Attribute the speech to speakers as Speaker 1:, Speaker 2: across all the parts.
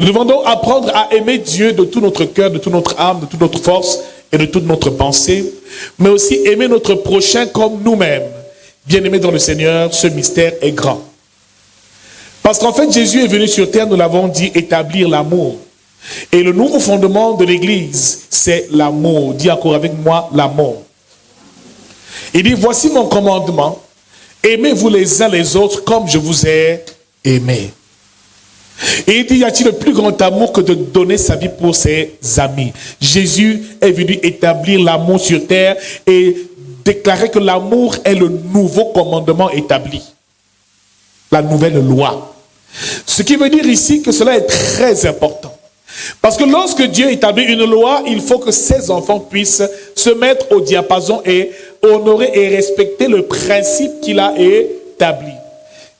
Speaker 1: Nous devons donc apprendre à aimer Dieu de tout notre cœur, de toute notre âme, de toute notre force et de toute notre pensée, mais aussi aimer notre prochain comme nous-mêmes. Bien-aimés dans le Seigneur, ce mystère est grand. Parce qu'en fait, Jésus est venu sur terre, nous l'avons dit, établir l'amour. Et le nouveau fondement de l'Église, c'est l'amour. Dis encore avec moi, l'amour. Il dit, voici mon commandement, aimez-vous les uns les autres comme je vous ai aimé. Et il dit, y a-t-il le plus grand amour que de donner sa vie pour ses amis? Jésus est venu établir l'amour sur terre et déclarer que l'amour est le nouveau commandement établi. La nouvelle loi. Ce qui veut dire ici que cela est très important. Parce que lorsque Dieu établit une loi, il faut que ses enfants puissent se mettre au diapason et honorer et respecter le principe qu'il a établi.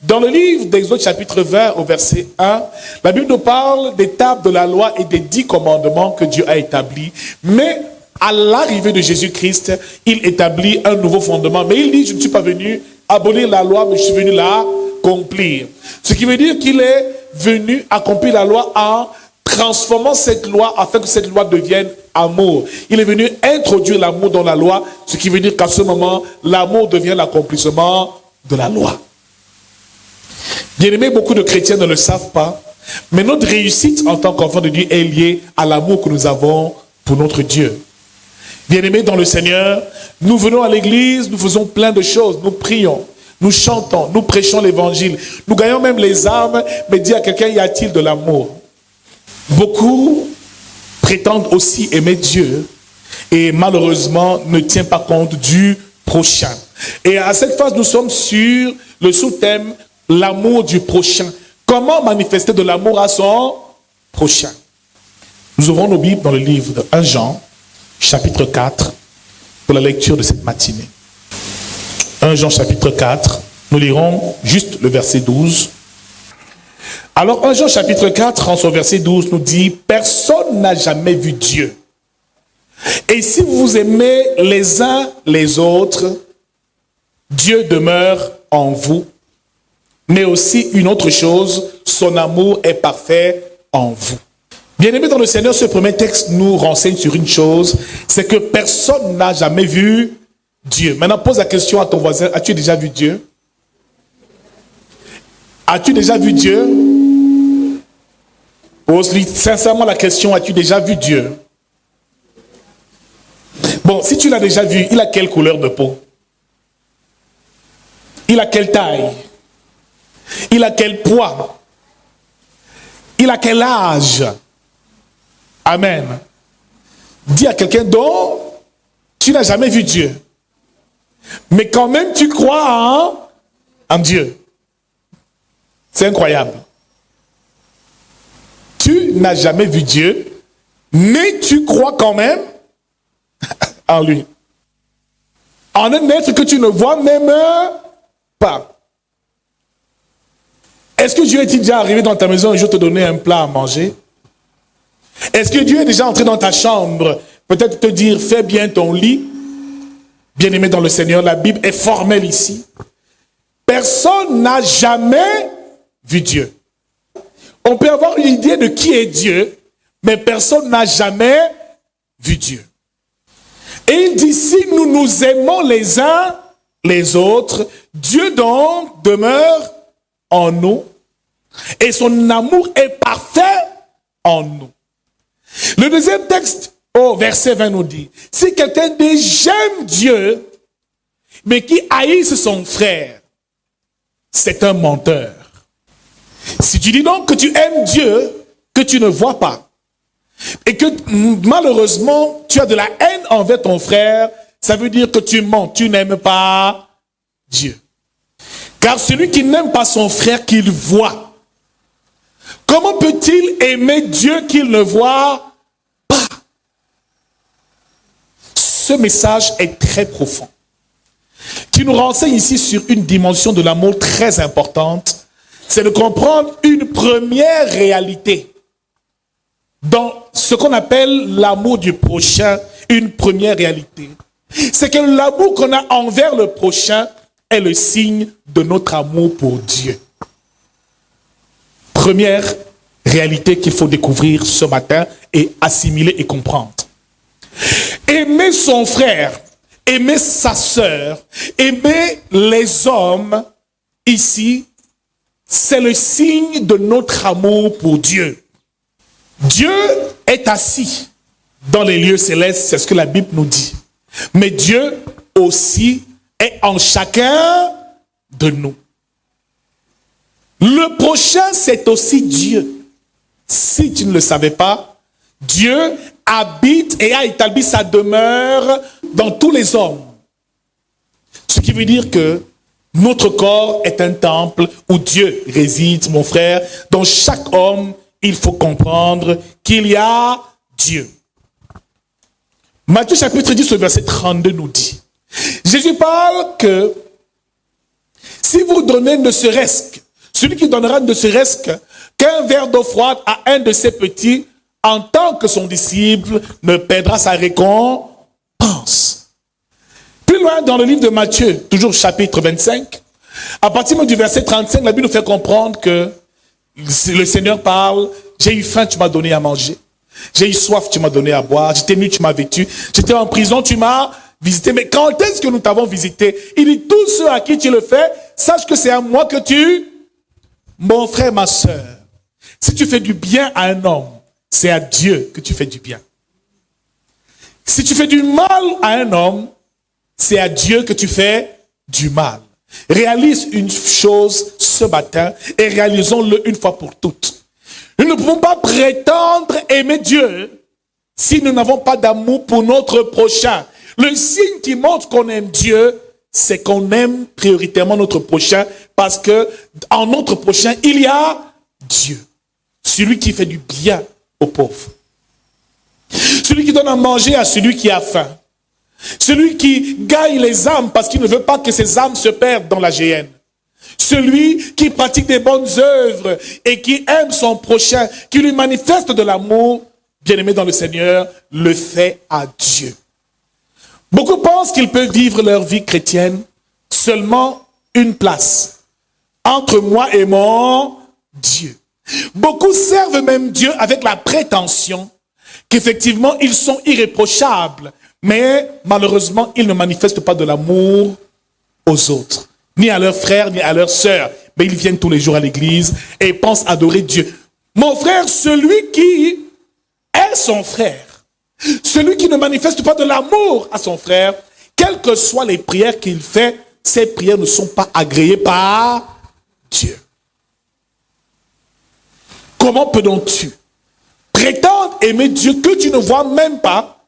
Speaker 1: Dans le livre d'Exode chapitre 20 au verset 1, la Bible nous parle des tables de la loi et des 10 commandements que Dieu a établis. Mais à l'arrivée de Jésus-Christ, il établit un nouveau fondement. Mais il dit, je ne suis pas venu abolir la loi, mais je suis venu la accomplir. Ce qui veut dire qu'il est venu accomplir la loi en transformant cette loi afin que cette loi devienne amour. Il est venu introduire l'amour dans la loi, ce qui veut dire qu'à ce moment, l'amour devient l'accomplissement de la loi. Bien aimé, beaucoup de chrétiens ne le savent pas, mais notre réussite en tant qu'enfant de Dieu est liée à l'amour que nous avons pour notre Dieu. Bien aimé dans le Seigneur, nous venons à l'église, nous faisons plein de choses, nous prions, nous chantons, nous prêchons l'évangile, nous gagnons même les âmes, mais dis à quelqu'un, y a-t-il de l'amour? Beaucoup prétendent aussi aimer Dieu et malheureusement ne tiennent pas compte du prochain. Et à cette phase, nous sommes sur le sous-thème l'amour du prochain. Comment manifester de l'amour à son prochain? Nous ouvrons nos Bibles dans le livre de 1 Jean, chapitre 4, pour la lecture de cette matinée. 1 Jean, chapitre 4, nous lirons juste le verset 12. Alors 1 Jean, chapitre 4, en son verset 12, nous dit « Personne n'a jamais vu Dieu. Et si vous vous aimez les uns les autres, Dieu demeure en vous. Mais aussi une autre chose, son amour est parfait en vous. » Bien-aimés dans le Seigneur, ce premier texte nous renseigne sur une chose, c'est que personne n'a jamais vu Dieu. Maintenant, pose la question à ton voisin, as-tu déjà vu Dieu? As-tu déjà vu Dieu? Pose-lui sincèrement la question, as-tu déjà vu Dieu? Bon, si tu l'as déjà vu, il a quelle couleur de peau? Il a quelle taille? Il a quel poids? Il a quel âge? Amen. Dis à quelqu'un dont tu n'as jamais vu Dieu. Mais quand même tu crois en Dieu. C'est incroyable. Tu n'as jamais vu Dieu, mais tu crois quand même en lui. En un être que tu ne vois même pas. Est-ce que Dieu est déjà arrivé dans ta maison et je te donnais un plat à manger? Est-ce que Dieu est déjà entré dans ta chambre, peut-être te dire, fais bien ton lit? Bien-aimé dans le Seigneur, la Bible est formelle ici. Personne n'a jamais vu Dieu. On peut avoir une idée de qui est Dieu, mais personne n'a jamais vu Dieu. Et il dit, si nous nous aimons les uns les autres, Dieu donc demeure en nous et son amour est parfait en nous. Le deuxième texte, au verset 20 nous dit, si quelqu'un dit j'aime Dieu, mais qui haïsse son frère, c'est un menteur. Si tu dis donc que tu aimes Dieu, que tu ne vois pas, et que malheureusement tu as de la haine envers ton frère, ça veut dire que tu mens, tu n'aimes pas Dieu. Car celui qui n'aime pas son frère qu'il voit, comment peut-il aimer Dieu qu'il ne voit pas? Ce message est très profond, qui nous renseigne ici sur une dimension de l'amour très importante, c'est de comprendre une première réalité dans ce qu'on appelle l'amour du prochain, une première réalité. C'est que l'amour qu'on a envers le prochain est le signe de notre amour pour Dieu. Première Réalité qu'il faut découvrir ce matin et assimiler et comprendre. Aimer son frère, aimer sa sœur, aimer les hommes, ici, c'est le signe de notre amour pour Dieu. Dieu est assis dans les lieux célestes, c'est ce que la Bible nous dit. Mais Dieu aussi est en chacun de nous. Le prochain, c'est aussi Dieu. Si tu ne le savais pas, Dieu habite et a établi sa demeure dans tous les hommes. Ce qui veut dire que notre corps est un temple où Dieu réside, mon frère. Dans chaque homme, il faut comprendre qu'il y a Dieu. Matthieu chapitre 10, verset 32 nous dit, Jésus parle que si vous donnez ne serait-ce que, celui qui donnera ne serait-ce qu'un verre d'eau froide à un de ses petits, en tant que son disciple, ne perdra sa récompense. Plus loin dans le livre de Matthieu, toujours chapitre 25, à partir du verset 35, la Bible nous fait comprendre que le Seigneur parle, j'ai eu faim, tu m'as donné à manger. J'ai eu soif, tu m'as donné à boire. J'étais nu, tu m'as vêtu. J'étais en prison, tu m'as visité. Mais quand est-ce que nous t'avons visité? Il dit, tous ceux à qui tu le fais, sache que c'est à moi que tu... Mon frère, ma sœur, si tu fais du bien à un homme, c'est à Dieu que tu fais du bien. Si tu fais du mal à un homme, c'est à Dieu que tu fais du mal. Réalise une chose ce matin et réalisons-le une fois pour toutes. Nous ne pouvons pas prétendre aimer Dieu si nous n'avons pas d'amour pour notre prochain. Le signe qui montre qu'on aime Dieu, c'est qu'on aime prioritairement notre prochain parce que en notre prochain, il y a Dieu. Celui qui fait du bien aux pauvres. Celui qui donne à manger à celui qui a faim. Celui qui gagne les âmes parce qu'il ne veut pas que ses âmes se perdent dans la géhenne. Celui qui pratique des bonnes œuvres et qui aime son prochain, qui lui manifeste de l'amour, bien-aimé dans le Seigneur, le fait à Dieu. Beaucoup pensent qu'ils peuvent vivre leur vie chrétienne seulement une place, entre moi et mon Dieu. Beaucoup servent même Dieu avec la prétention qu'effectivement ils sont irréprochables, mais malheureusement ils ne manifestent pas de l'amour aux autres, ni à leurs frères, ni à leurs sœurs, mais ils viennent tous les jours à l'église et pensent adorer Dieu. Mon frère, celui qui est son frère, celui qui ne manifeste pas de l'amour à son frère, quelles que soient les prières qu'il fait, ces prières ne sont pas agréées par Dieu. Comment peux-tu prétendre aimer Dieu que tu ne vois même pas,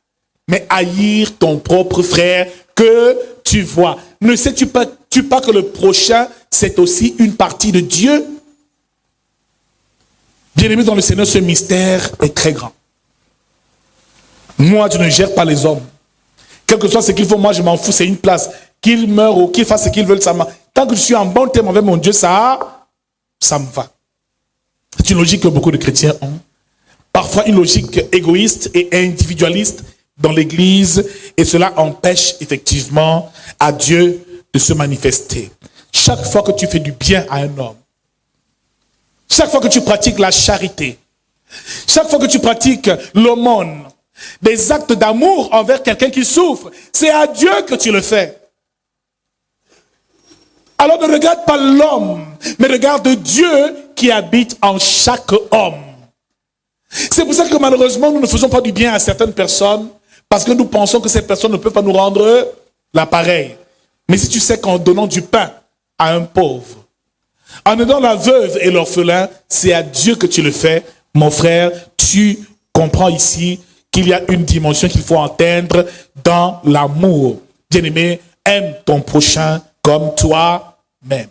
Speaker 1: mais haïr ton propre frère que tu vois? Ne sais-tu pas que le prochain, c'est aussi une partie de Dieu? Bien-aimé dans le Seigneur, ce mystère est très grand. Moi, je ne gère pas les hommes. Quel que soit ce qu'il faut, moi, je m'en fous, c'est une place. Qu'ils meurent ou qu'ils fassent ce qu'ils veulent, ça m'a... Tant que je suis en bon terme avec mon Dieu, ça me va. C'est une logique que beaucoup de chrétiens ont. Parfois une logique égoïste et individualiste dans l'église, et cela empêche effectivement à Dieu de se manifester. Chaque fois que tu fais du bien à un homme, chaque fois que tu pratiques la charité, chaque fois que tu pratiques l'aumône, des actes d'amour envers quelqu'un qui souffre, c'est à Dieu que tu le fais. Alors ne regarde pas l'homme, mais regarde Dieu qui habite en chaque homme. C'est pour ça que malheureusement, nous ne faisons pas du bien à certaines personnes, parce que nous pensons que ces personnes ne peuvent pas nous rendre l'appareil. Mais si tu sais qu'en donnant du pain à un pauvre, en aidant la veuve et l'orphelin, c'est à Dieu que tu le fais, mon frère, tu comprends ici qu'il y a une dimension qu'il faut atteindre dans l'amour. Bien-aimé, aime ton prochain comme toi-même.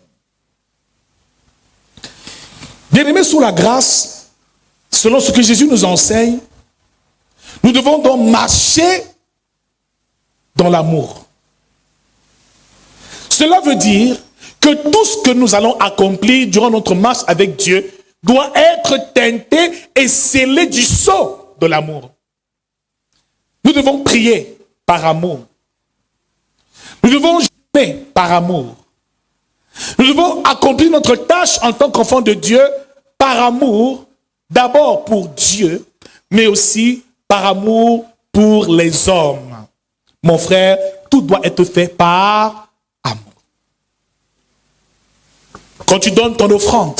Speaker 1: Bien-aimé, sous la grâce, selon ce que Jésus nous enseigne, nous devons donc marcher dans l'amour. Cela veut dire que tout ce que nous allons accomplir durant notre marche avec Dieu doit être teinté et scellé du sceau de l'amour. Nous devons prier par amour. Nous devons jeûner par amour. Nous devons accomplir notre tâche en tant qu'enfants de Dieu par amour, d'abord pour Dieu, mais aussi par amour pour les hommes. Mon frère, tout doit être fait par amour. Quand tu donnes ton offrande,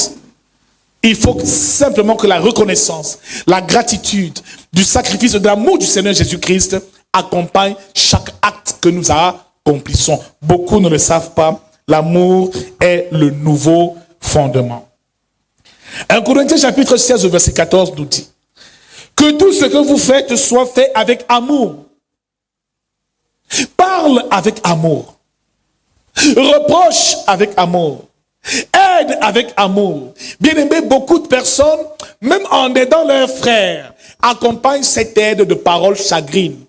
Speaker 1: il faut simplement que la reconnaissance, la gratitude du sacrifice de l'amour du Seigneur Jésus-Christ accompagne chaque acte que nous accomplissons. Beaucoup ne le savent pas. L'amour est le nouveau fondement. 1 Corinthiens chapitre 16, verset 14 nous dit que tout ce que vous faites soit fait avec amour. Parle avec amour. Reproche avec amour. Aide avec amour. Bien aimé, beaucoup de personnes, même en aidant leurs frères, accompagnent cette aide de paroles chagrines.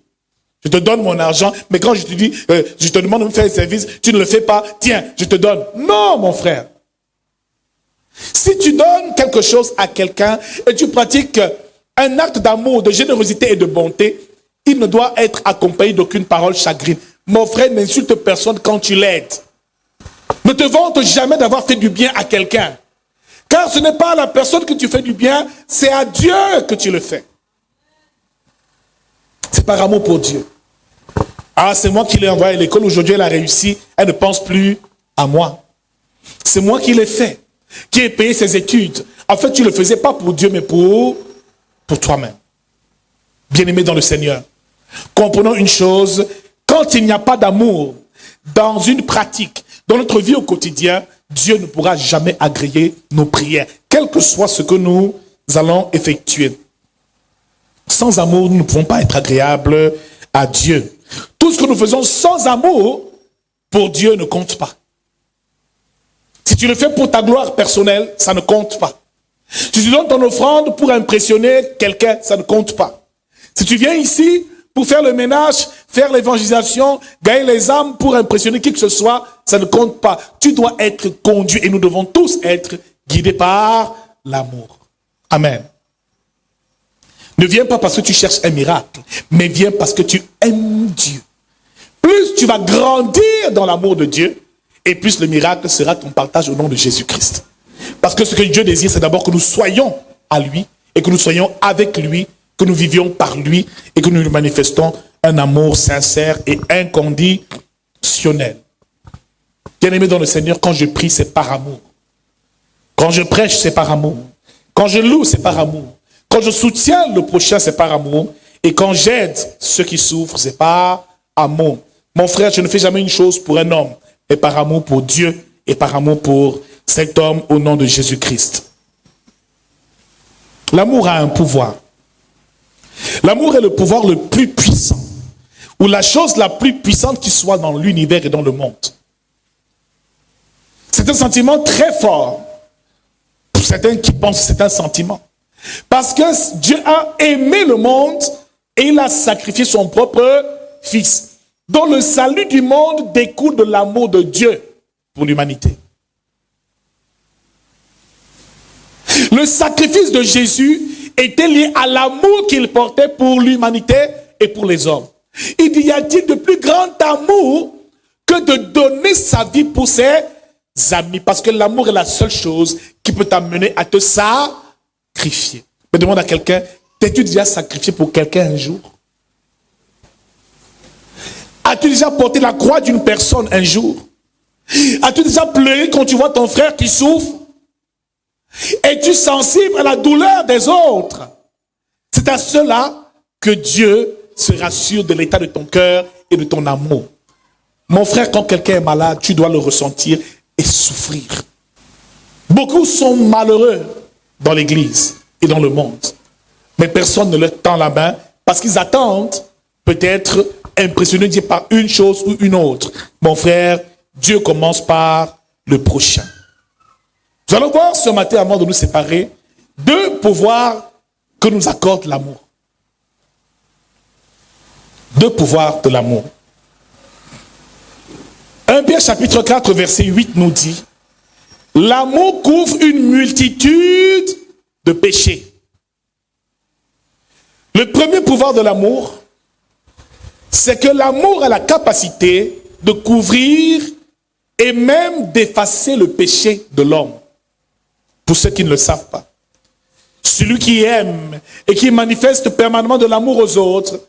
Speaker 1: Je te donne mon argent, mais quand je te dis, je te demande de me faire un service, tu ne le fais pas, tiens, je te donne. Non, mon frère. Si tu donnes quelque chose à quelqu'un et tu pratiques un acte d'amour, de générosité et de bonté, il ne doit être accompagné d'aucune parole chagrine. Mon frère, n'insulte personne quand tu l'aides. Ne te vante jamais d'avoir fait du bien à quelqu'un. Car ce n'est pas à la personne que tu fais du bien, c'est à Dieu que tu le fais. C'est par amour pour Dieu. Ah, c'est moi qui l'ai envoyé à l'école, aujourd'hui elle a réussi, elle ne pense plus à moi. C'est moi qui l'ai fait, qui ai payé ses études. En fait, tu ne le faisais pas pour Dieu, mais pour toi-même. Bien-aimé dans le Seigneur, comprenons une chose, quand il n'y a pas d'amour dans une pratique, dans notre vie au quotidien, Dieu ne pourra jamais agréer nos prières, quel que soit ce que nous allons effectuer. Sans amour, nous ne pouvons pas être agréables à Dieu. Tout ce que nous faisons sans amour, pour Dieu ne compte pas. Si tu le fais pour ta gloire personnelle, ça ne compte pas. Si tu donnes ton offrande pour impressionner quelqu'un, ça ne compte pas. Si tu viens ici pour faire le ménage, faire l'évangélisation, gagner les âmes pour impressionner qui que ce soit, ça ne compte pas. Tu dois être conduit et nous devons tous être guidés par l'amour. Amen. Ne viens pas parce que tu cherches un miracle, mais viens parce que tu aimes Dieu. Plus tu vas grandir dans l'amour de Dieu, et plus le miracle sera ton partage au nom de Jésus-Christ. Parce que ce que Dieu désire, c'est d'abord que nous soyons à lui, et que nous soyons avec lui, que nous vivions par lui, et que nous lui manifestons un amour sincère et inconditionnel. Bien-aimé dans le Seigneur, quand je prie, c'est par amour. Quand je prêche, c'est par amour. Quand je loue, c'est par amour. Quand je soutiens le prochain, c'est par amour. Et quand j'aide ceux qui souffrent, c'est par amour. Mon frère, je ne fais jamais une chose pour un homme, mais par amour pour Dieu et par amour pour cet homme au nom de Jésus-Christ. L'amour a un pouvoir. L'amour est le pouvoir le plus puissant, ou la chose la plus puissante qui soit dans l'univers et dans le monde. C'est un sentiment très fort. Pour certains qui pensent que c'est un sentiment. Parce que Dieu a aimé le monde et il a sacrifié son propre Fils, dont le salut du monde découle de l'amour de Dieu pour l'humanité. Le sacrifice de Jésus était lié à l'amour qu'il portait pour l'humanité et pour les hommes. Il y a-t-il de plus grand amour que de donner sa vie pour ses amis? Parce que l'amour est la seule chose qui peut t'amener à te sacrifier. Je demande à quelqu'un, t'es-tu déjà sacrifié pour quelqu'un un jour? As-tu déjà porté la croix d'une personne un jour? As-tu déjà pleuré quand tu vois ton frère qui souffre? Es-tu sensible à la douleur des autres? C'est à cela que Dieu se rassure de l'état de ton cœur et de ton amour. Mon frère, quand quelqu'un est malade, tu dois le ressentir et souffrir. Beaucoup sont malheureux dans l'église et dans le monde. Mais personne ne leur tend la main parce qu'ils attendent peut-être impressionner Dieu par une chose ou une autre. Mon frère, Dieu commence par le prochain. Nous allons voir ce matin, avant de nous séparer, deux pouvoirs que nous accorde l'amour. Deux pouvoirs de l'amour. 1 Pierre chapitre 4, verset 8 nous dit, l'amour couvre une multitude de péchés. Le premier pouvoir de l'amour, c'est que l'amour a la capacité de couvrir et même d'effacer le péché de l'homme. Pour ceux qui ne le savent pas. celui qui aime et qui manifeste permanemment de l'amour aux autres,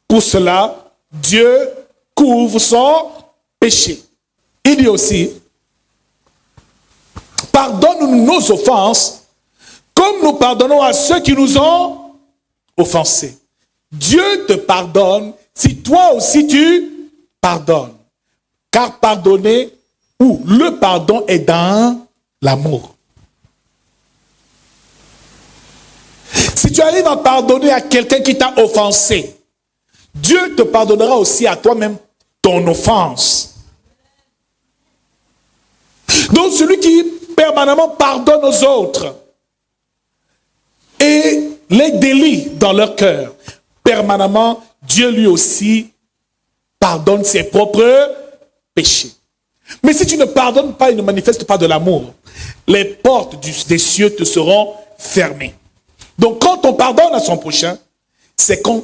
Speaker 1: pour cela, Dieu couvre son péché. Il dit aussi, pardonne-nous nos offenses, comme nous pardonnons à ceux qui nous ont offensés. Dieu te pardonne si toi aussi tu pardonnes. Car pardonner, ou le pardon est dans l'amour. Si tu arrives à pardonner à quelqu'un qui t'a offensé, Dieu te pardonnera aussi à toi-même ton offense. Donc celui qui permanemment pardonne aux autres et les délits dans leur cœur, permanemment, Dieu lui aussi pardonne ses propres péchés. Mais si tu ne pardonnes pas et ne manifestes pas de l'amour, les portes des cieux te seront fermées. Donc quand on pardonne à son prochain, c'est qu'on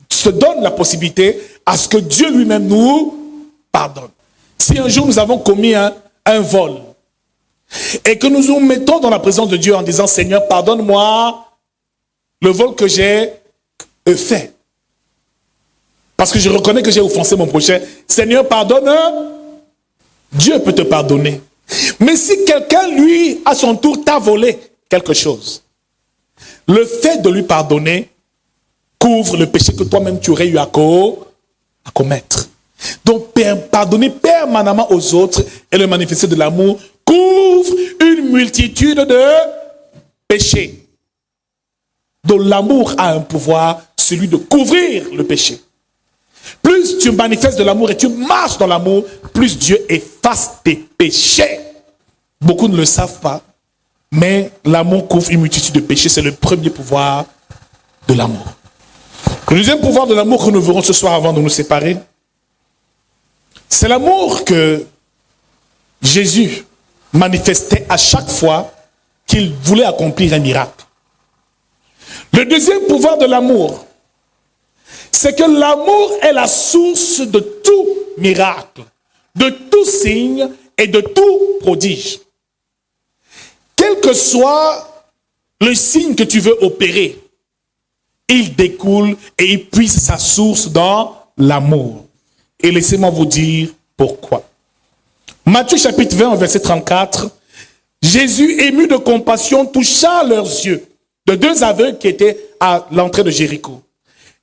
Speaker 1: se donne la possibilité à ce que Dieu lui-même nous pardonne. Si un jour nous avons commis un vol et que nous nous mettons dans la présence de Dieu en disant « Seigneur, pardonne-moi le vol que j'ai fait. Parce que je reconnais que j'ai offensé mon prochain. Seigneur, pardonne. » Dieu peut te pardonner. Mais si quelqu'un, lui, à son tour, t'a volé quelque chose, le fait de lui pardonner couvre le péché que toi-même tu aurais eu à commettre. Donc, pardonner permanemment aux autres et le manifester de l'amour couvre une multitude de péchés. Donc, l'amour a un pouvoir, celui de couvrir le péché. Plus tu manifestes de l'amour et tu marches dans l'amour, plus Dieu efface tes péchés. Beaucoup ne le savent pas, mais l'amour couvre une multitude de péchés. C'est le premier pouvoir de l'amour. Le deuxième pouvoir de l'amour que nous verrons ce soir avant de nous séparer, c'est l'amour que Jésus manifestait à chaque fois qu'il voulait accomplir un miracle. Le deuxième pouvoir de l'amour, c'est que l'amour est la source de tout miracle, de tout signe et de tout prodige. Quel que soit le signe que tu veux opérer, il découle et il puise sa source dans l'amour. Et laissez-moi vous dire pourquoi. Matthieu chapitre 20, verset 34, Jésus, ému de compassion, toucha leurs yeux de deux aveugles qui étaient à l'entrée de Jéricho.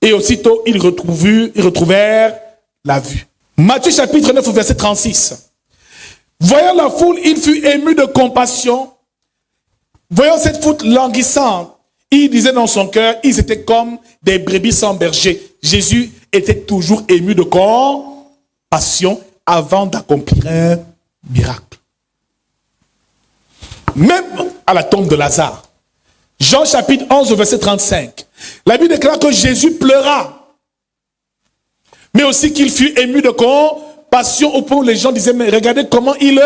Speaker 1: Et aussitôt, ils retrouvèrent la vue. Matthieu chapitre 9, verset 36. Voyant la foule, il fut ému de compassion. Voyant cette foule languissante, il disait dans son cœur, ils étaient comme des brebis sans berger. Jésus était toujours ému de compassion avant d'accomplir un miracle. Même à la tombe de Lazare, Jean chapitre 11, verset 35, la Bible déclare que Jésus pleura, mais aussi qu'il fut ému de compassion au point où les gens disaient, mais regardez comment il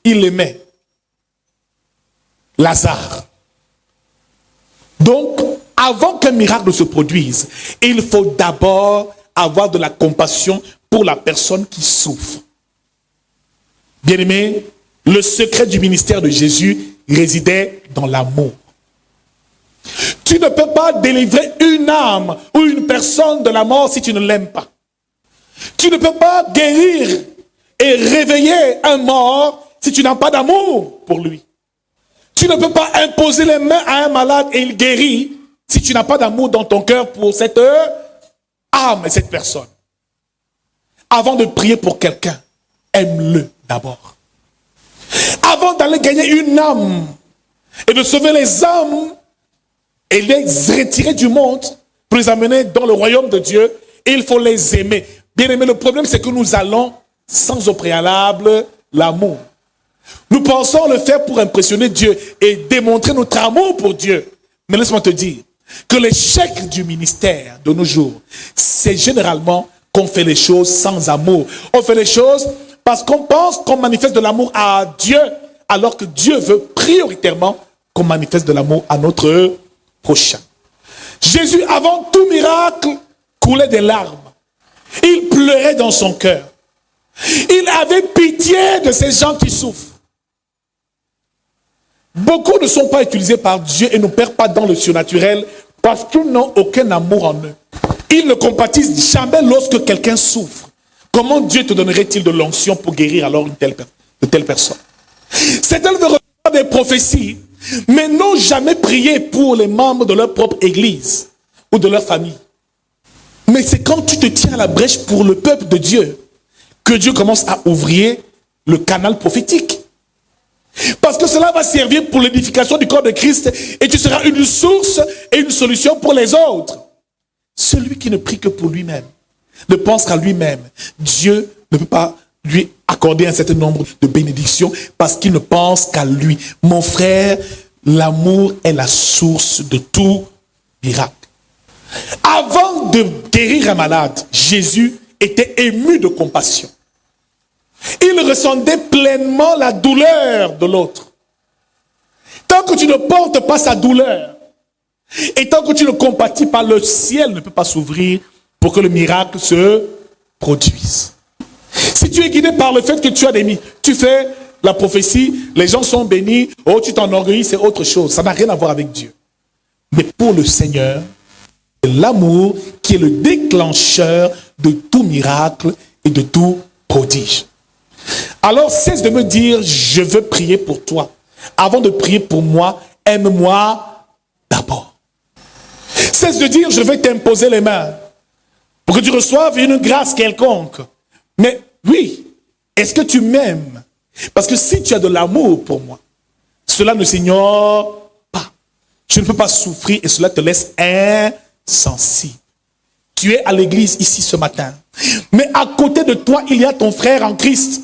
Speaker 1: aimait Lazare. Donc, avant qu'un miracle se produise, il faut d'abord avoir de la compassion pour la personne qui souffre. Bien-aimé, le secret du ministère de Jésus résidait dans l'amour. Tu ne peux pas délivrer une âme ou une personne de la mort si tu ne l'aimes pas. Tu ne peux pas guérir et réveiller un mort si tu n'as pas d'amour pour lui. Tu ne peux pas imposer les mains à un malade et il guérit si tu n'as pas d'amour dans ton cœur pour cette âme et cette personne. Avant de prier pour quelqu'un, aime-le d'abord. Avant d'aller gagner une âme et de sauver les âmes et les retirer du monde pour les amener dans le royaume de Dieu, il faut les aimer. Bien aimé, le problème c'est que nous allons sans au préalable l'amour. Nous pensons le faire pour impressionner Dieu et démontrer notre amour pour Dieu. Mais laisse-moi te dire que l'échec du ministère de nos jours, c'est généralement qu'on fait les choses sans amour. On fait les choses parce qu'on pense qu'on manifeste de l'amour à Dieu, alors que Dieu veut prioritairement qu'on manifeste de l'amour à notre prochain. Jésus, avant tout miracle, coulait des larmes. Il pleurait dans son cœur. Il avait pitié de ces gens qui souffrent. Beaucoup ne sont pas utilisés par Dieu et ne perdent pas dans le surnaturel parce qu'ils n'ont aucun amour en eux. Ils ne compatissent jamais lorsque quelqu'un souffre. Comment Dieu te donnerait-il de l'onction pour guérir alors de telle personne? Certains veulent recevoir des prophéties, mais n'ont jamais prié pour les membres de leur propre église ou de leur famille. Mais c'est quand tu te tiens à la brèche pour le peuple de Dieu que Dieu commence à ouvrir le canal prophétique. Parce que cela va servir pour l'édification du corps de Christ et tu seras une source et une solution pour les autres. Celui qui ne prie que pour lui-même, ne pense qu'à lui-même, Dieu ne peut pas lui accorder un certain nombre de bénédictions parce qu'il ne pense qu'à lui. Mon frère, l'amour est la source de tout miracle. Avant de guérir un malade, Jésus était ému de compassion. Il ressentait pleinement la douleur de l'autre. Tant que tu ne portes pas sa douleur, et tant que tu ne compatis pas, le ciel ne peut pas s'ouvrir pour que le miracle se produise. Si tu es guidé par le fait que tu fais la prophétie, les gens sont bénis, oh tu t'enorgueillis, c'est autre chose. Ça n'a rien à voir avec Dieu. Mais pour le Seigneur, c'est l'amour qui est le déclencheur de tout miracle et de tout prodige. Alors cesse de me dire, je veux prier pour toi. Avant de prier pour moi, aime-moi d'abord. Cesse de dire, je vais t'imposer les mains pour que tu reçoives une grâce quelconque. Mais oui, est-ce que tu m'aimes? Parce que si tu as de l'amour pour moi, cela ne s'ignore pas. Tu ne peux pas souffrir et cela te laisse insensible. Tu es à l'église ici ce matin. Mais à côté de toi, il y a ton frère en Christ.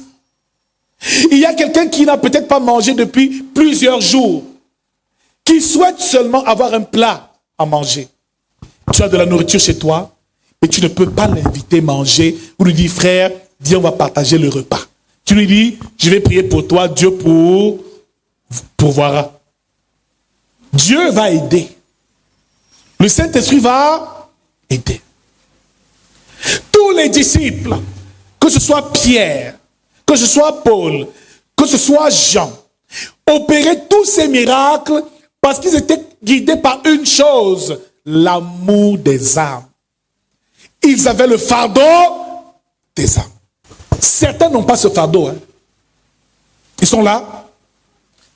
Speaker 1: Il y a quelqu'un qui n'a peut-être pas mangé depuis plusieurs jours, qui souhaite seulement avoir un plat à manger. Tu as de la nourriture chez toi, et tu ne peux pas l'inviter à manger, ou lui dire, frère, dis on va partager le repas. Tu lui dis, je vais prier pour toi, Dieu pourvoira. Dieu va aider. Le Saint-Esprit va aider. Tous les disciples, que ce soit Pierre, que ce soit Paul, que ce soit Jean, opéraient tous ces miracles parce qu'ils étaient guidés par une chose, l'amour des âmes. Ils avaient le fardeau des âmes. Certains n'ont pas ce fardeau. Hein. Ils sont là.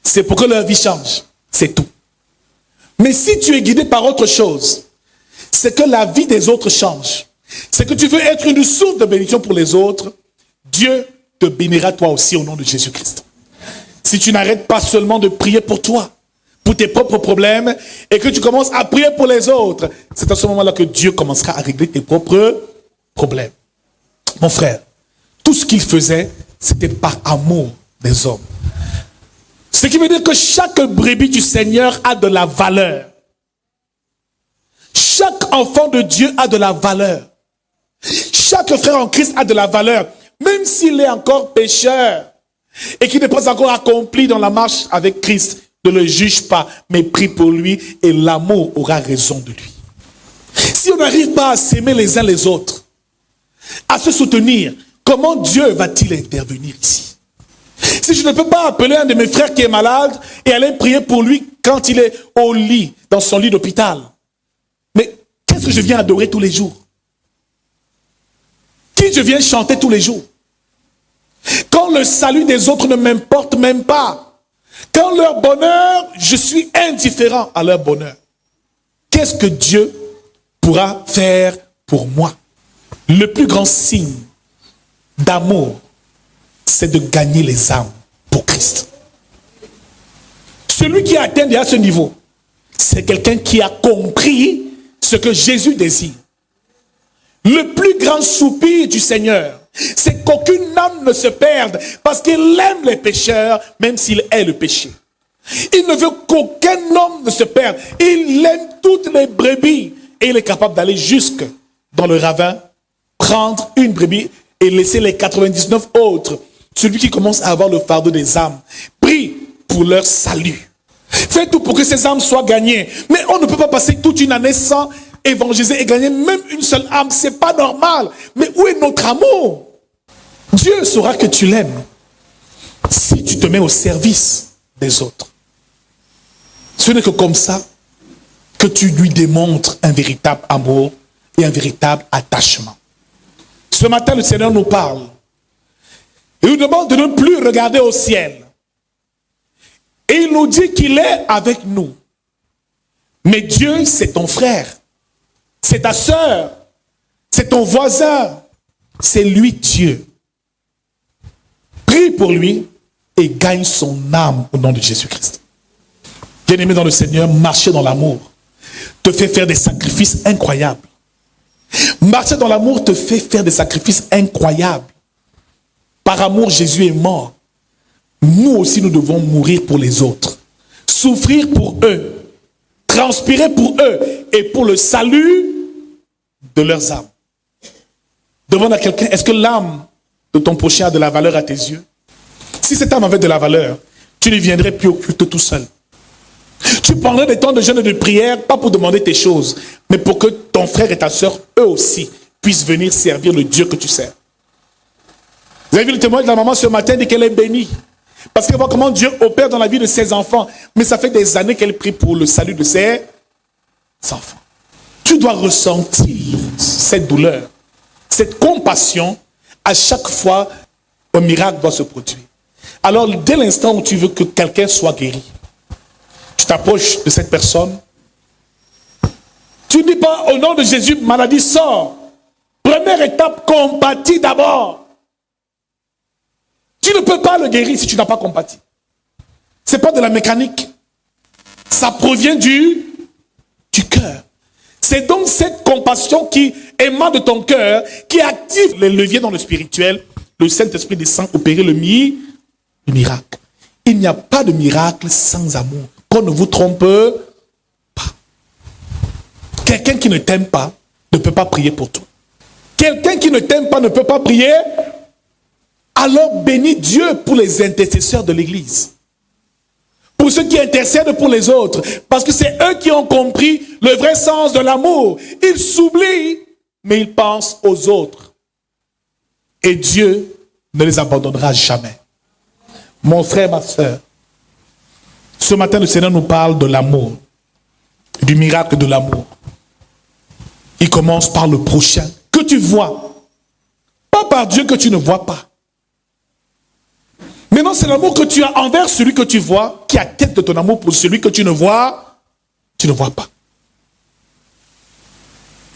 Speaker 1: C'est pour que leur vie change. C'est tout. Mais si tu es guidé par autre chose, c'est que la vie des autres change. C'est que tu veux être une source de bénédiction pour les autres. Dieu te bénira toi aussi au nom de Jésus-Christ. Si tu n'arrêtes pas seulement de prier pour toi, pour tes propres problèmes, et que tu commences à prier pour les autres, c'est à ce moment-là que Dieu commencera à régler tes propres problèmes. Mon frère, tout ce qu'il faisait, c'était par amour des hommes. Ce qui veut dire que chaque brebis du Seigneur a de la valeur. Chaque enfant de Dieu a de la valeur. Chaque frère en Christ a de la valeur. Même s'il est encore pécheur et qu'il n'est pas encore accompli dans la marche avec Christ, ne le juge pas, mais prie pour lui et l'amour aura raison de lui. Si on n'arrive pas à s'aimer les uns les autres, à se soutenir, comment Dieu va-t-il intervenir ici? Si je ne peux pas appeler un de mes frères qui est malade et aller prier pour lui quand il est au lit, dans son lit d'hôpital, mais qu'est-ce que je viens adorer tous les jours? Qui je viens chanter tous les jours? Quand le salut des autres ne m'importe même pas, quand leur bonheur, je suis indifférent à leur bonheur, qu'est-ce que Dieu pourra faire pour moi? Le plus grand signe d'amour, c'est de gagner les âmes pour Christ. Celui qui a atteint à ce niveau, c'est quelqu'un qui a compris ce que Jésus désire. Le plus grand soupir du Seigneur, c'est qu'aucune âme ne se perde parce qu'il aime les pécheurs, même s'il est le péché. Il ne veut qu'aucun homme ne se perde. Il aime toutes les brebis et il est capable d'aller jusque dans le ravin, prendre une brebis et laisser les 99 autres. Celui qui commence à avoir le fardeau des âmes, prie pour leur salut. Fais tout pour que ces âmes soient gagnées. Mais on ne peut pas passer toute une année sans évangéliser et gagner même une seule âme. C'est pas normal. Mais où est notre amour? Dieu saura que tu l'aimes si tu te mets au service des autres. Ce n'est que comme ça que tu lui démontres un véritable amour et un véritable attachement. Ce matin, le Seigneur nous parle. Il nous demande de ne plus regarder au ciel. Et il nous dit qu'il est avec nous. Mais Dieu, c'est ton frère. C'est ta sœur. C'est ton voisin. C'est lui Dieu. Prie pour lui et gagne son âme au nom de Jésus-Christ. Bien-aimé dans le Seigneur, marcher dans l'amour te fait faire des sacrifices incroyables. Marcher dans l'amour te fait faire des sacrifices incroyables. Par amour, Jésus est mort. Nous aussi, nous devons mourir pour les autres. Souffrir pour eux. Transpirer pour eux. Et pour le salut de leurs âmes. Demande à quelqu'un, est-ce que l'âme de ton prochain a de la valeur à tes yeux? Si cette âme avait de la valeur, tu ne viendrais plus au culte tout seul. Tu prendrais des temps de jeûne et de prière, pas pour demander tes choses, mais pour que ton frère et ta soeur, eux aussi, puissent venir servir le Dieu que tu sers. Vous avez vu le témoignage de la maman ce matin, dit qu'elle est bénie. Parce qu'elle voit comment Dieu opère dans la vie de ses enfants. Mais ça fait des années qu'elle prie pour le salut de ses enfants. Tu dois ressentir cette douleur, cette compassion, à chaque fois un miracle doit se produire. Alors, dès l'instant où tu veux que quelqu'un soit guéri, tu t'approches de cette personne. Tu ne dis pas au nom de Jésus, maladie sort. Première étape, compatis d'abord. Tu ne peux pas le guérir si tu n'as pas compati. Ce n'est pas de la mécanique. Ça provient du cœur. C'est donc cette compassion qui émane de ton cœur, qui active les leviers dans le spirituel. Le Saint-Esprit descend opérer le miracle. Il n'y a pas de miracle sans amour. Qu'on ne vous trompe pas. Quelqu'un qui ne t'aime pas ne peut pas prier pour toi. Quelqu'un qui ne t'aime pas ne peut pas prier. Alors bénis Dieu pour les intercesseurs de l'Église. Pour ceux qui intercèdent pour les autres. Parce que c'est eux qui ont compris le vrai sens de l'amour. Ils s'oublient, mais ils pensent aux autres. Et Dieu ne les abandonnera jamais. Mon frère, ma soeur, ce matin, le Seigneur nous parle de l'amour, du miracle de l'amour. Il commence par le prochain que tu vois, pas par Dieu que tu ne vois pas. Maintenant, c'est l'amour que tu as envers celui que tu vois, qui atteste de ton amour pour celui que tu ne vois pas.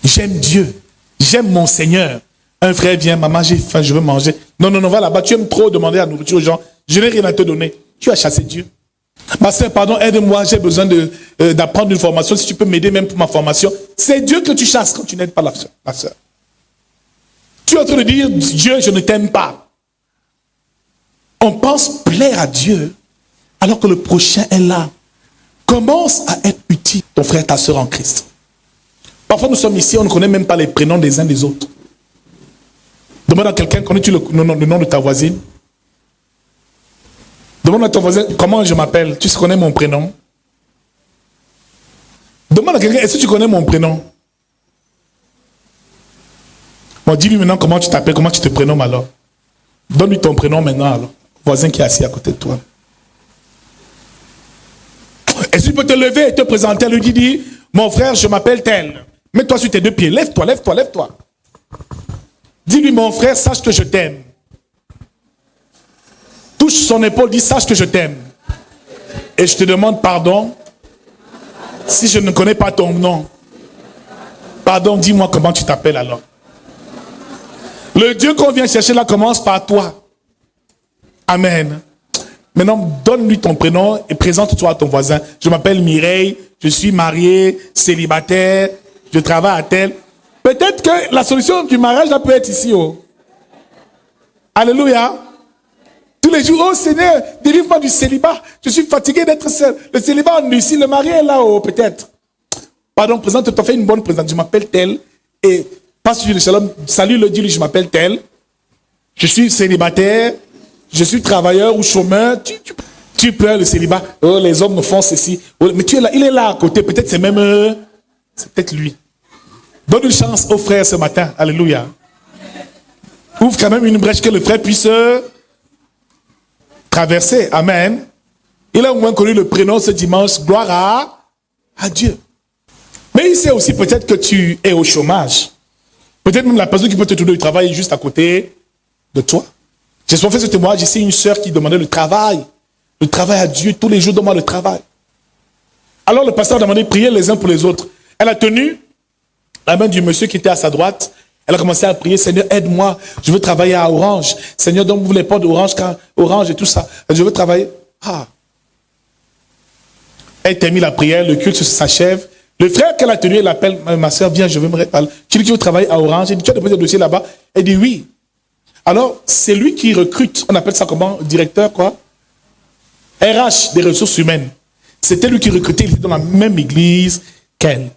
Speaker 1: J'aime Dieu, j'aime mon Seigneur. Un frère vient, maman, j'ai faim, je veux manger. Non, va là-bas, tu aimes trop demander la nourriture aux gens. Je n'ai rien à te donner. Tu as chassé Dieu. Ma soeur, pardon, aide-moi, j'ai besoin d'apprendre une formation. Si tu peux m'aider même pour ma formation. C'est Dieu que tu chasses quand tu n'aides pas la soeur. Tu es en train de dire, Dieu, je ne t'aime pas. On pense plaire à Dieu, alors que le prochain est là. Commence à être utile, ton frère, ta soeur en Christ. Parfois, nous sommes ici, on ne connaît même pas les prénoms des uns des autres. Demande à quelqu'un, connais-tu le nom de ta voisine? Demande à ton voisin, comment je m'appelle? Tu connais mon prénom? Demande à quelqu'un, est-ce que tu connais mon prénom? Bon, dis-lui maintenant comment tu t'appelles, comment tu te prénommes alors. Donne-lui ton prénom maintenant alors. Voisin qui est assis à côté de toi. Est-ce que tu peux te lever et te présenter? Lui dit, mon frère, je m'appelle tel. Mets-toi sur tes deux pieds. Lève-toi. Dis-lui, mon frère, sache que je t'aime. Touche son épaule, dis, sache que je t'aime. Et je te demande pardon si je ne connais pas ton nom. Pardon, dis-moi comment tu t'appelles alors. Le Dieu qu'on vient chercher là commence par toi. Amen. Maintenant, donne-lui ton prénom et présente-toi à ton voisin. Je m'appelle Mireille, je suis marié, célibataire, je travaille à tel. Peut-être que la solution du mariage là peut être ici. Oh. Alléluia. Tous les jours, oh Seigneur, délivre-moi du célibat. Je suis fatigué d'être seul. Le célibat en ici, le mari est là, oh, peut-être. Pardon, présente-toi, fais une bonne présentation. Je m'appelle tel. Et passe sur le shalom. Salut-le, dis-lui, je m'appelle tel. Je suis célibataire. Je suis travailleur ou chômeur. Tu pleures le célibat. Oh, les hommes me font ceci. Oh, mais tu es là, il est là à côté. Peut-être c'est même... c'est peut-être lui. Donne une chance au frère ce matin. Alléluia. Ouvre quand même une brèche que le frère puisse... traverser, amen, Il a au moins connu le prénom ce dimanche. Gloire à Dieu. Mais il sait aussi peut-être que tu es au chômage. Peut-être même la personne qui peut te trouver du travail est juste à côté de toi. J'ai souvent fait ce témoignage ici, une sœur qui demandait le travail. Le travail à Dieu, tous les jours, donne-moi le travail. Alors le pasteur a demandé de prier les uns pour les autres. Elle a tenu la main du monsieur qui était à sa droite. Elle a commencé à prier, Seigneur, aide-moi, je veux travailler à Orange. Seigneur, donne-moi les portes d'Orange, Orange et tout ça. Je veux travailler. Ah. Elle termine la prière, le culte s'achève. Le frère qu'elle a tenu, elle appelle, ma soeur, viens, je veux me parler. Tu dis que tu veux travailler à Orange. Elle dit, tu as déposé le dossier là-bas. Elle dit oui. Alors, c'est lui qui recrute. On appelle ça comment? Directeur, quoi? RH, des ressources humaines. C'était lui qui recrutait, il était dans la même église qu'elle.